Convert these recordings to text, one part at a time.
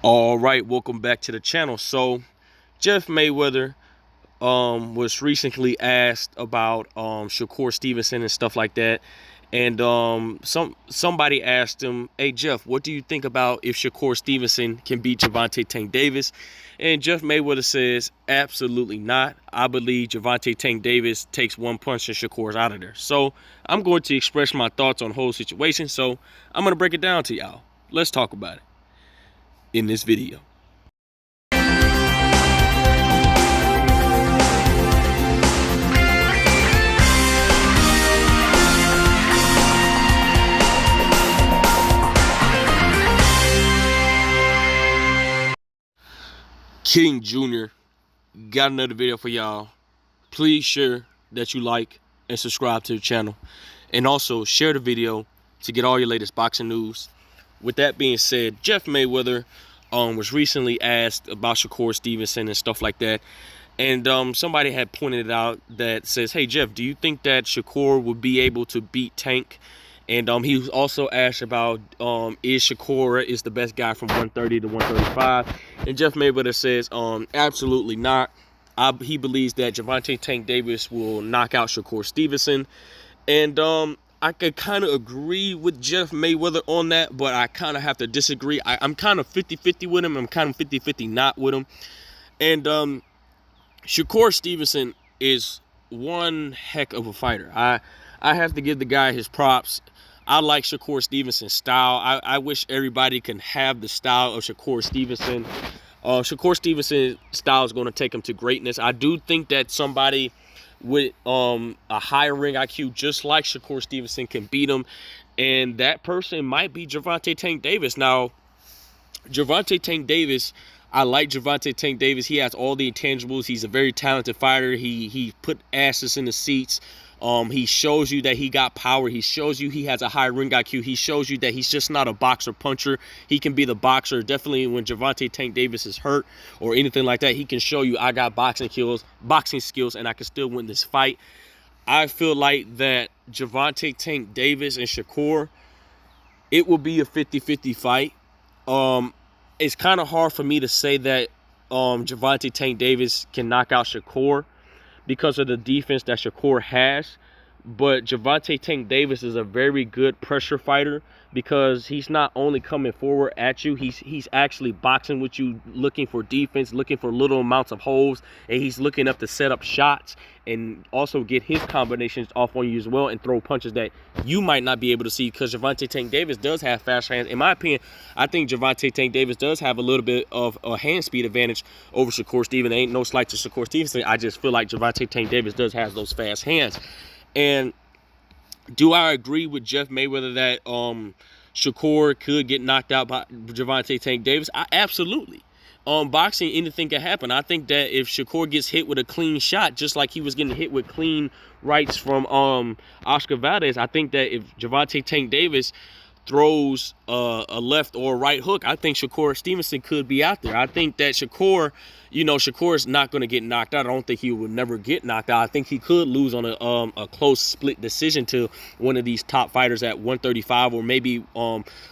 All right, welcome back to the channel. So, Jeff Mayweather was recently asked about Shakur Stevenson and stuff like that, and somebody asked him, "Hey Jeff, what do you think about if Shakur Stevenson can beat Gervonta Tank Davis?" And Jeff Mayweather says, "Absolutely not. I believe Gervonta Tank Davis takes one punch and Shakur's out of there." So I'm going to express my thoughts on the whole situation. So I'm gonna break it down to y'all. Let's talk about it in this video. King Jr. got another video for y'all. Please share that you like and subscribe to the channel, and also share the video to get all your latest boxing news. With that being said, Jeff Mayweather was recently asked about Shakur Stevenson and stuff like that, and somebody had pointed out that says, "Hey Jeff, do you think that Shakur would be able to beat Tank?" And he was also asked about is Shakur is the best guy from 130 to 135, and Jeff Mayweather says absolutely not. He believes that Gervonta Tank Davis will knock out Shakur Stevenson, and I could kind of agree with Jeff Mayweather on that, but I kind of have to disagree. I'm kind of 50-50 with him. I'm kind of 50-50 not with him. And Shakur Stevenson is one heck of a fighter. I have to give the guy his props. I like Shakur Stevenson's style. I wish everybody can have the style of Shakur Stevenson. Shakur Stevenson's style is going to take him to greatness. I do think that somebody with a higher ring IQ, just like Shakur Stevenson, can beat him, and that person might be Gervonta Tank Davis. Now, Gervonta Tank Davis, I like Gervonta Tank Davis. He has all the intangibles. He's a very talented fighter. He put asses in the seats. He shows you that he got power. He shows you he has a high ring IQ. He shows you that he's just not a boxer puncher. He can be the boxer. Definitely when Gervonta Tank Davis is hurt or anything like that, he can show you I got boxing skills, and I can still win this fight. I feel like that Gervonta Tank Davis and Shakur, it will be a 50-50 fight. It's kind of hard for me to say that Gervonta Tank Davis can knock out Shakur because of the defense that Shakur has. But Gervonta Tank Davis is a very good pressure fighter because he's not only coming forward at you, he's actually boxing with you, looking for defense, looking for little amounts of holes, and he's looking up to set up shots and also get his combinations off on you as well and throw punches that you might not be able to see, because Gervonta Tank Davis does have fast hands. In my opinion, I think Gervonta Tank Davis does have a little bit of a hand speed advantage over Shakur Stevenson. Ain't no slight to Shakur Stevenson. I just feel like Gervonta Tank Davis does have those fast hands. And do I agree with Jeff Mayweather that Shakur could get knocked out by Gervonta Tank Davis? Absolutely. Boxing, anything can happen. I think that if Shakur gets hit with a clean shot, just like he was getting hit with clean rights from Oscar Valdez, I think that if Gervonta Tank Davis throws a left or a right hook, I think Shakur Stevenson could be out there. I think that Shakur, Shakur is not going to get knocked out. I don't think he would never get knocked out. I think he could lose on a close split decision to one of these top fighters at 135 or maybe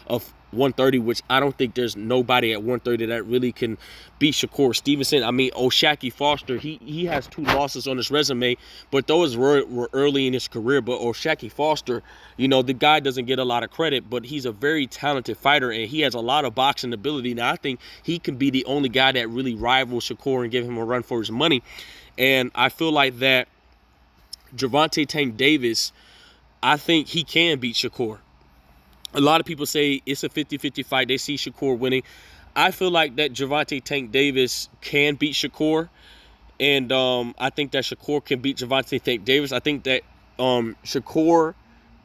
of 130, which I don't think there's nobody at 130 that really can beat Shakur Stevenson. I mean, Shakur Foster, he has 2 losses on his resume, but those were early in his career. But Shakur Foster, the guy doesn't get a lot of credit, but he's a very talented fighter, and he has a lot of boxing ability. Now, I think he can be the only guy that really rivals Shakur and give him a run for his money. And I feel like that Gervonta Tank Davis, I think he can beat Shakur. A lot of people say it's a 50-50 fight. They see Shakur winning. I feel like that Gervonta Tank Davis can beat Shakur. And I think that Shakur can beat Gervonta Tank Davis. I think that Shakur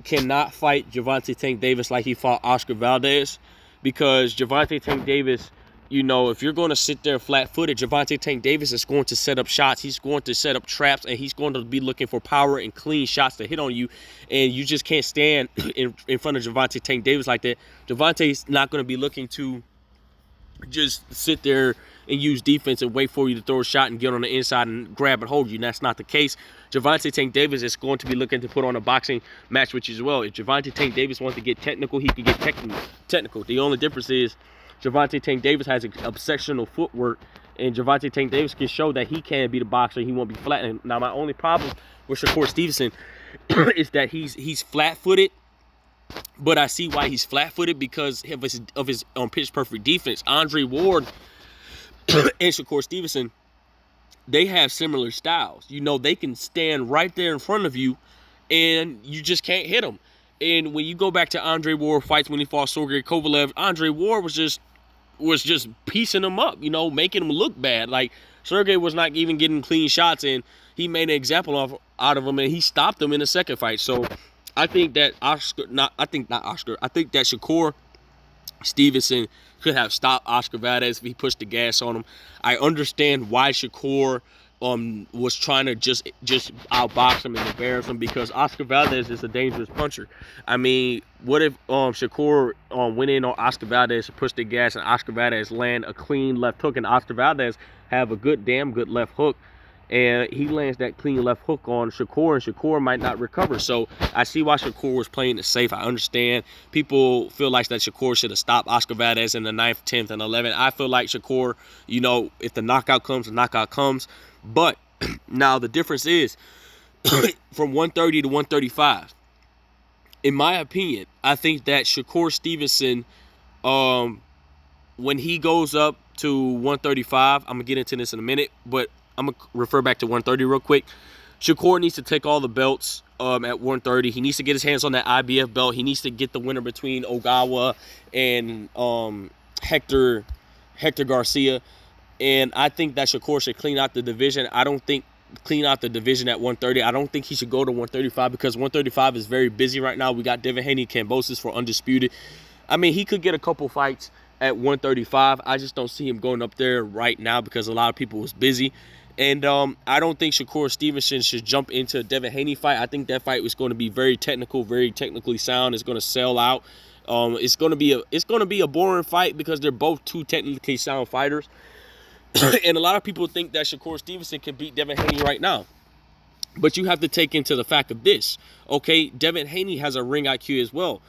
cannot fight Gervonta Tank Davis like he fought Oscar Valdez. Because Gervonta Tank Davis, if you're going to sit there flat-footed, Gervonta Tank Davis is going to set up shots. He's going to set up traps, and he's going to be looking for power and clean shots to hit on you. And you just can't stand in front of Gervonta Tank Davis like that. Gervonta's not going to be looking to just sit there and use defense and wait for you to throw a shot and get on the inside and grab and hold you. And that's not the case. Gervonta Tank Davis is going to be looking to put on a boxing match with you as well. If Gervonta Tank Davis wants to get technical, he can get technical. The only difference is Gervonta Tank Davis has exceptional footwork, and Gervonta Tank Davis can show that he can beat a boxer. He won't be flattened. Now, my only problem with Shakur Stevenson is that he's flat-footed, but I see why he's flat-footed because of his pitch perfect defense. Andre Ward and Shakur Stevenson, they have similar styles. You know, they can stand right there in front of you, and you just can't hit them. And when you go back to Andre Ward fights when he fought Sergey Kovalev, Andre Ward was just piecing him up, you know, making him look bad. Like, Sergey was not even getting clean shots, and he made an example out of him, and he stopped him in the second fight. So I think that I think that Shakur Stevenson could have stopped Oscar Valdez if he pushed the gas on him. I understand why Shakur was trying to just outbox him and embarrass him, because Oscar Valdez is a dangerous puncher. I mean, what if Shakur went in on Oscar Valdez to push the gas, and Oscar Valdez land a clean left hook, and Oscar Valdez have a damn good left hook, and he lands that clean left hook on Shakur, and Shakur might not recover. So I see why Shakur was playing it safe. I understand people feel like that Shakur should have stopped Oscar Valdez in the 9th, 10th, and 11th. I feel like Shakur, you know, if the knockout comes, the knockout comes. But now the difference is from 130 to 135. In my opinion, I think that Shakur Stevenson, when he goes up to 135, I'm going to get into this in a minute, but I'm going to refer back to 130 real quick. Shakur needs to take all the belts at 130. He needs to get his hands on that IBF belt. He needs to get the winner between Ogawa and Hector Garcia. And I think that Shakur should clean out the division. I don't think clean out the division at 130. I don't think he should go to 135 because 135 is very busy right now. We got Devin Haney, Kambosos for undisputed. I mean, he could get a couple fights at 135. I just don't see him going up there right now because a lot of people was busy. And I don't think Shakur Stevenson should jump into a Devin Haney fight. I think that fight was going to be very technical, very technically sound. It's going to sell out. It's going to be a boring fight because they're both two technically sound fighters. And a lot of people think that Shakur Stevenson can beat Devin Haney right now. But you have to take into the fact of this. Okay, Devin Haney has a ring IQ as well.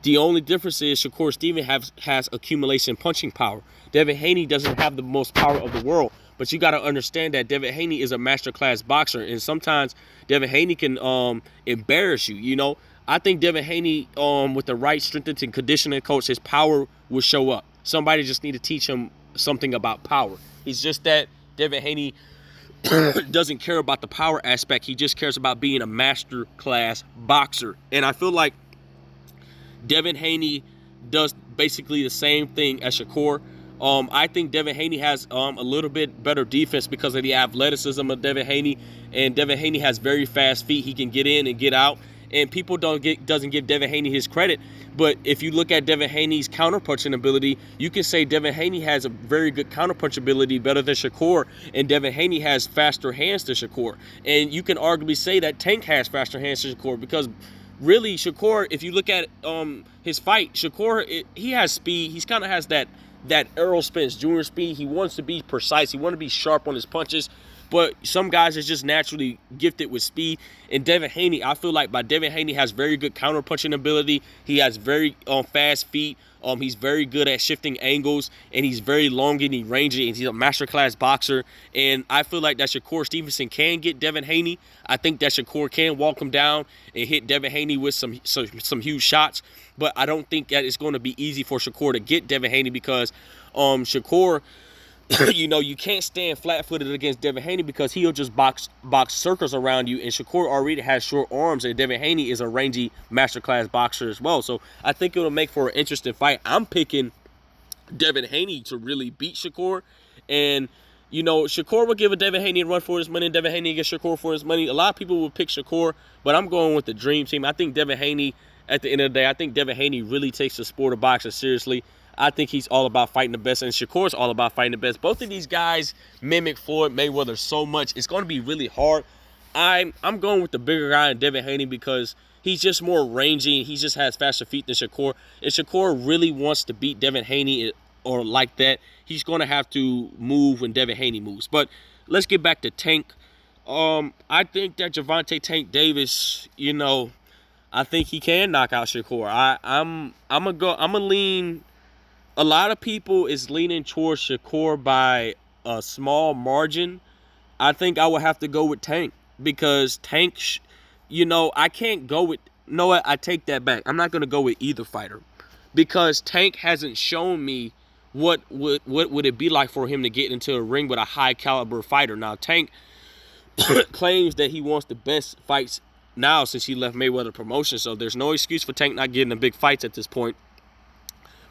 The only difference is Shakur Stevenson has accumulation punching power. Devin Haney doesn't have the most power of the world. But you got to understand that Devin Haney is a masterclass boxer. And sometimes Devin Haney can embarrass you, you know. I think Devin Haney, with the right strength and conditioning coach, his power will show up. Somebody just need to teach him something about power. He's just that Devin Haney doesn't care about the power aspect. He just cares about being a master class boxer. And I feel like Devin Haney does basically the same thing as Shakur. I think Devin Haney has a little bit better defense because of the athleticism of Devin Haney. And Devin Haney has very fast feet. He can get in and get out. And people doesn't give Devin Haney his credit. But if you look at Devin Haney's counterpunching ability, you can say Devin Haney has a very good counterpunch ability, better than Shakur. And Devin Haney has faster hands than Shakur. And you can arguably say that Tank has faster hands than Shakur because really Shakur, if you look at his fight, Shakur, he has speed. He kind of has that Errol Spence Jr. speed. He wants to be precise. He wants to be sharp on his punches. But some guys are just naturally gifted with speed. And Devin Haney, I feel like Devin Haney has very good counter-punching ability. He has very fast feet. He's very good at shifting angles. And he's very long and rangy. And he's a masterclass boxer. And I feel like that Shakur Stevenson can get Devin Haney. I think that Shakur can walk him down and hit Devin Haney with some huge shots. But I don't think that it's going to be easy for Shakur to get Devin Haney because Shakur... you know, you can't stand flat-footed against Devin Haney because he'll just box circles around you. And Shakur already has short arms, and Devin Haney is a rangy masterclass boxer as well. So I think it'll make for an interesting fight. I'm picking Devin Haney to really beat Shakur. And, you know, Shakur will give a Devin Haney a run for his money, and Devin Haney gets Shakur for his money. A lot of people will pick Shakur, but I'm going with the dream team. I think Devin Haney, at the end of the day, I think Devin Haney really takes the sport of boxing seriously. I think he's all about fighting the best, and Shakur's all about fighting the best. Both of these guys mimic Floyd Mayweather so much. It's going to be really hard. I'm going with the bigger guy, Devin Haney, because he's just more rangy. He just has faster feet than Shakur. If Shakur really wants to beat Devin Haney or like that, he's going to have to move when Devin Haney moves. But let's get back to Tank. I think that Gervonta Tank Davis, you know, I think he can knock out Shakur. I'm gonna lean a lot of people is leaning towards Shakur by a small margin. I think I would have to go with Tank because Tank, I can't go with. No, what? I take that back. I'm not gonna go with either fighter because Tank hasn't shown me what would it be like for him to get into a ring with a high caliber fighter. Now Tank claims that he wants the best fights now since he left Mayweather promotion, so there's no excuse for Tank not getting the big fights at this point.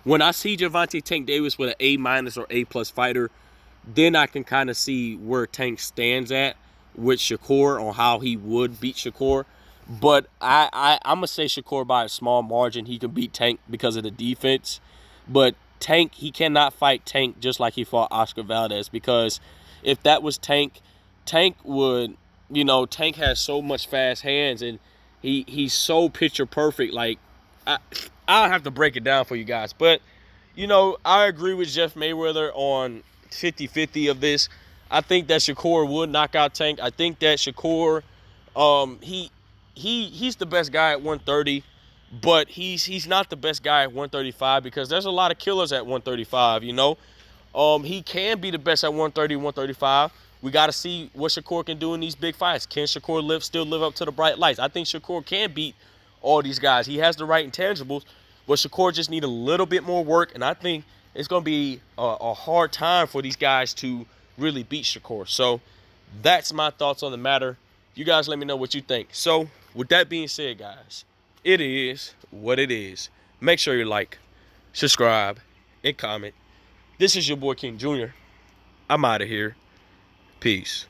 When I see Gervonta Tank Davis with an A- or A+ fighter, then I can kind of see where Tank stands at with Shakur on how he would beat Shakur. But I'm going to say Shakur by a small margin. He can beat Tank because of the defense. But Tank, he cannot fight Tank just like he fought Oscar Valdez, because if that was Tank, Tank would, Tank has so much fast hands and he's so picture perfect. Like, I'll have to break it down for you guys. But, I agree with Jeff Mayweather on 50-50 of this. I think that Shakur would knock out Tank. I think that Shakur, he's the best guy at 130, but he's not the best guy at 135 because there's a lot of killers at 135, He can be the best at 130, 135. We got to see what Shakur can do in these big fights. Can Shakur still live up to the bright lights? I think Shakur can beat all these guys. He has the right intangibles, but Shakur just need a little bit more work, and I think it's going to be a hard time for these guys to really beat Shakur. So that's my thoughts on the matter. You guys let me know what you think. So with that being said, guys, it is what it is. Make sure you like, subscribe, and comment. This is your boy King Jr. I'm out of here. Peace.